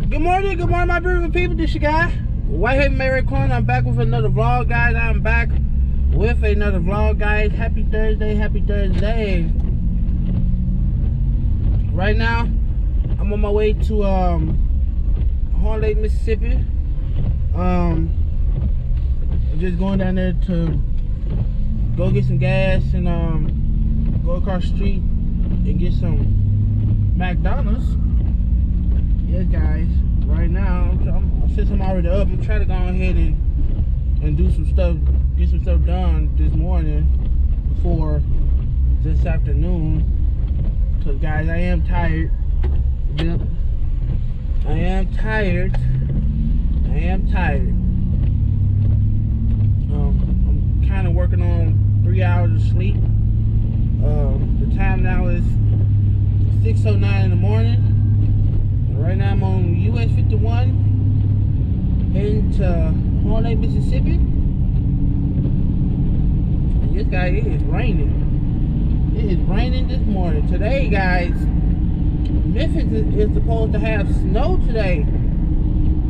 Good morning, my beautiful people. This your guy, Whitehead Mary Corn. I'm back with another vlog, guys. Happy Thursday. Right now, I'm on my way to Horn Lake, Mississippi. I'm just going down there to go get some gas and go across the street and get some McDonald's. Yes, guys. Right now, since I'm already up, I'm trying to go ahead and do some stuff, get some stuff done this morning before this afternoon. Cause guys, I am tired. Yep, I am tired. I'm kind of working on 3 hours of sleep. The time now is 6:09 in the morning. Right now I'm on US 51 heading to Horn Lake, Mississippi. And this guy, it is raining. It is raining this morning. Today, guys, Memphis is supposed to have snow today.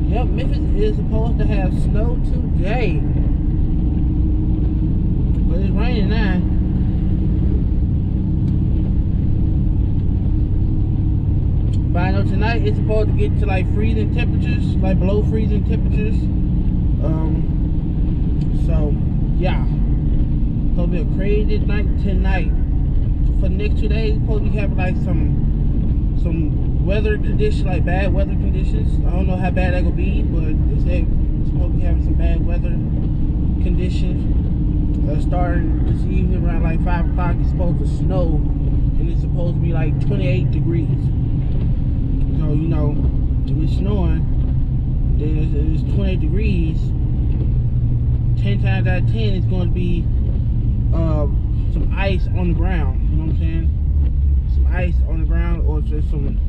Yep, Memphis is supposed to have snow today. But it's raining now. But I know tonight it's supposed to get to like freezing temperatures, like below freezing temperatures. So yeah, it's supposed to be a crazy night tonight. For the next 2 days, it's supposed to be having like some weather conditions, like bad weather conditions. I don't know how bad that gonna be, but they say it's supposed to be having some bad weather conditions. Starting this evening around like 5 o'clock, it's supposed to snow, and it's supposed to be like 28 degrees. So, you know, if it's snowing, then it's 20 degrees. 10 times out of 10, it's going to be some ice on the ground. You know what I'm saying? Some ice on the ground, or just some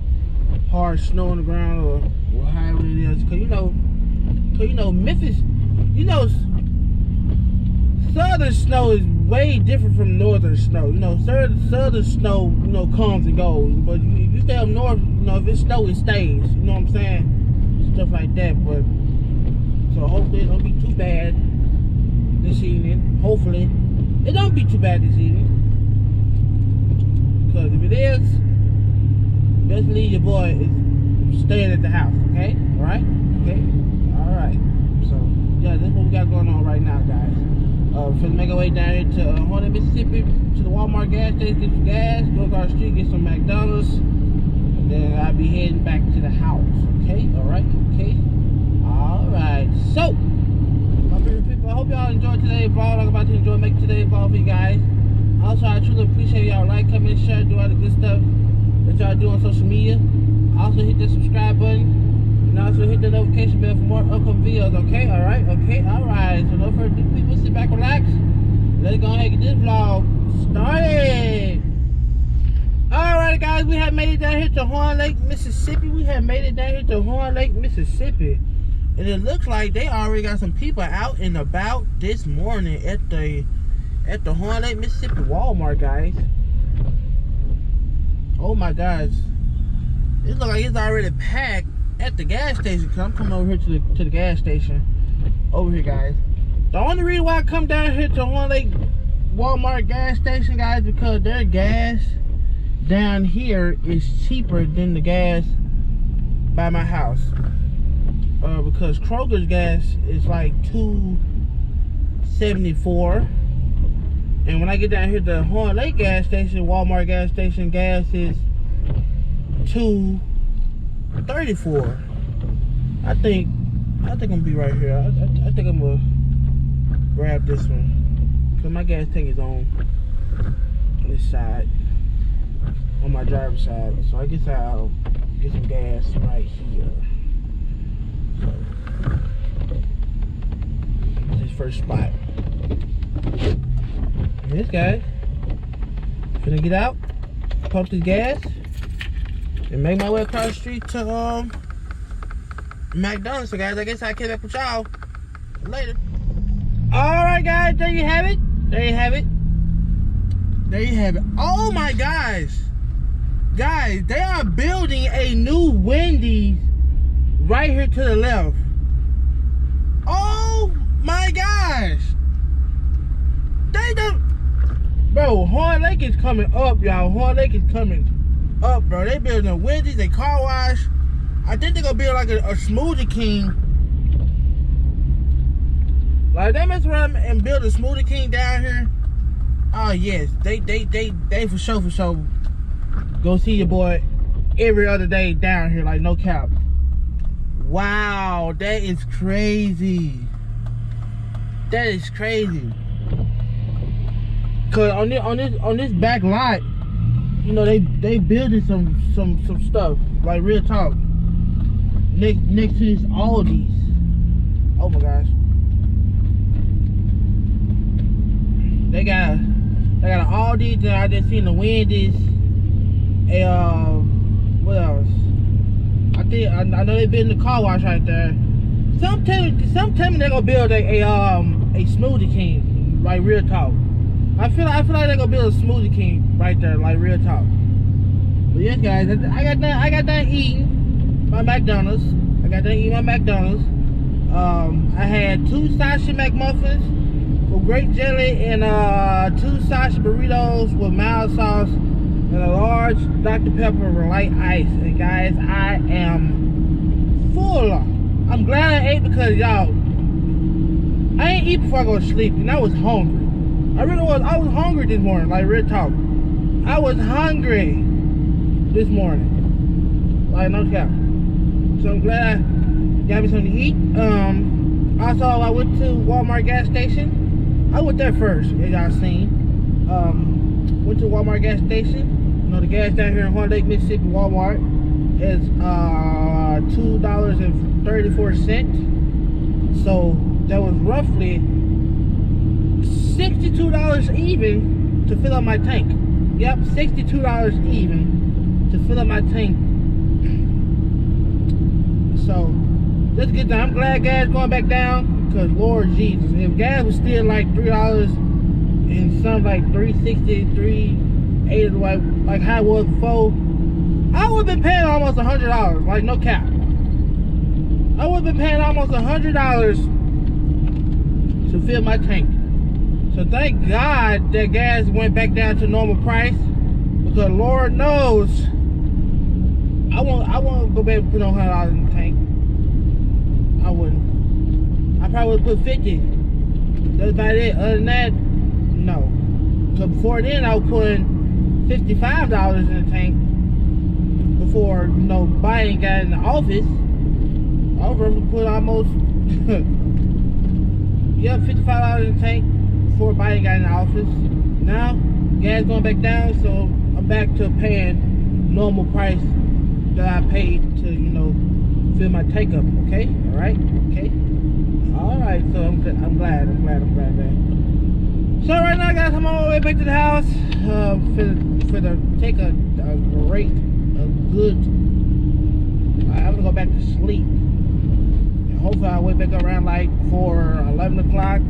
hard snow on the ground, or however it is. Cause you know, Memphis, you know, southern snow is way different from northern snow. You know, southern snow, you know, comes and goes. But if you stay up north, you know, if it snows, it stays. You know what I'm saying? Stuff like that. But so hopefully it don't be too bad this evening. Hopefully it don't be too bad this evening. Because if it is, best believe your boy is staying at the house. Okay? All right? Okay? All right. So yeah, that's what we got going on right now, guys. Finna make our way down here to Horn Lake, Mississippi, to the Walmart gas station, get some gas, go across the street, get some McDonald's, and then I'll be heading back to the house. Okay? Alright? Okay? Alright. So, my beautiful people, I hope y'all enjoyed today's vlog. I'm about to enjoy making today's vlog for you guys. Also, I truly appreciate y'all like, comment, share, do all the good stuff that y'all do on social media. Also, hit the subscribe button. And also hit the notification bell for more upcoming videos, okay? Alright, okay, alright. So no further ado, people, sit back, relax. Let's go ahead and get this vlog started. Alright, guys, we have made it down here to Horn Lake, Mississippi. And it looks like they already got some people out and about this morning at the Horn Lake, Mississippi Walmart, guys. Oh my gosh. It looks like it's already packed at the gas station, because I'm coming over here to the gas station over here, guys. The only reason why I come down here to Horn Lake Walmart gas station, guys, because their gas down here is cheaper than the gas by my house. Because Kroger's gas is like $2.74, and when I get down here to the Horn Lake gas station, Walmart gas station, gas is $2.34. I think I'm gonna be right here. I think I'm gonna grab this one, because my gas tank is on this side, on my driver's side. So I guess I'll get some gas right here. So this first spot. And this guy finna get out, pump this gas, and make my way across the street to McDonald's. So guys, I guess I'll catch back with y'all later. Alright, guys, there you have it. Oh my gosh, guys, they are building a new Wendy's right here to the left. Oh my gosh. They don't. Bro, Horn Lake is coming up, y'all. Horn Lake is coming up, bro. They building a Wendy's, a car wash. I think they're gonna build like a Smoothie King. Like they mess around and build a Smoothie King down here. Oh yes, they for sure go see your boy every other day down here, like no cap. Wow, that is crazy. That is crazy. Cause on this back lot, you know, they building some stuff, like real talk. Next to this Aldi's. Oh my gosh. They got an Aldi's, and I just seen the Wendy's. What else? I know they building the car wash right there. Some tell me they're gonna build a Smoothie King, like real talk. I feel like they're gonna build a Smoothie King right there, like real talk. But yes, guys, I got done eating my McDonald's. I had 2 sausage McMuffins with grape jelly and 2 sausage burritos with mild sauce and a large Dr. Pepper with light ice. And guys, I am full. I'm glad I ate because y'all, I ain't eat before I go to sleep, and I was hungry. I really was. I was hungry this morning, like real talk. I was hungry this morning, like no cap. So I'm glad I got me something to eat. Also, I went to Walmart gas station. I went there first, as y'all seen. Went to Walmart gas station. You know, the gas down here in Horn Lake, Mississippi, Walmart is $2.34. So that was roughly $62 even to fill up my tank. Yep, $62 even to fill up my tank. So that's a good thing. I'm glad gas going back down, because Lord Jesus, if gas was still like $3 and some like $3.60, $3.80 like how it was before, I would have been paying almost $100, like no cap. I would have been paying almost $100 to fill my tank. So thank God that gas went back down to normal price, because Lord knows I won't go back and put on $100 in the tank. I wouldn't. I probably would put 50. That's about it. Other than that, no. So before then, I was putting $55 in the tank. Before, you know, Biden got in the office, I was able to put almost yeah, $55 in the tank before Biden got in the office. Now gas going back down, so I'm back to paying normal price that I paid to, you know, fill my tank up. Okay, all right, okay, all right. So I'm glad, man. So right now, guys, I'm on my way back to the house for the take a good. I'm gonna go back to sleep. And hopefully I'll wake back up around like 11 o'clock,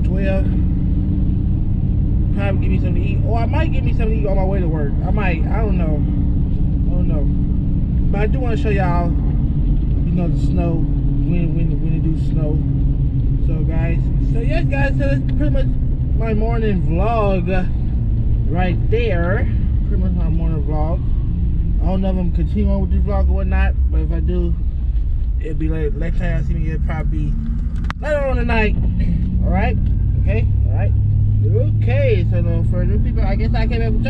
12. Probably give me something to eat, or I might give me something to eat on my way to work. I don't know. But I do want to show y'all, you know, the snow, when it do snow. So guys, so yes guys, so that's pretty much my morning vlog right there. Pretty much my morning vlog. I don't know if I'm continuing with this vlog or whatnot, but if I do, it'll be later. Next time I see me, it'll probably be later on tonight. Alright? Okay? Alright? Okay, so no further people, I guess I came up with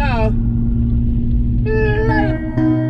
y'all.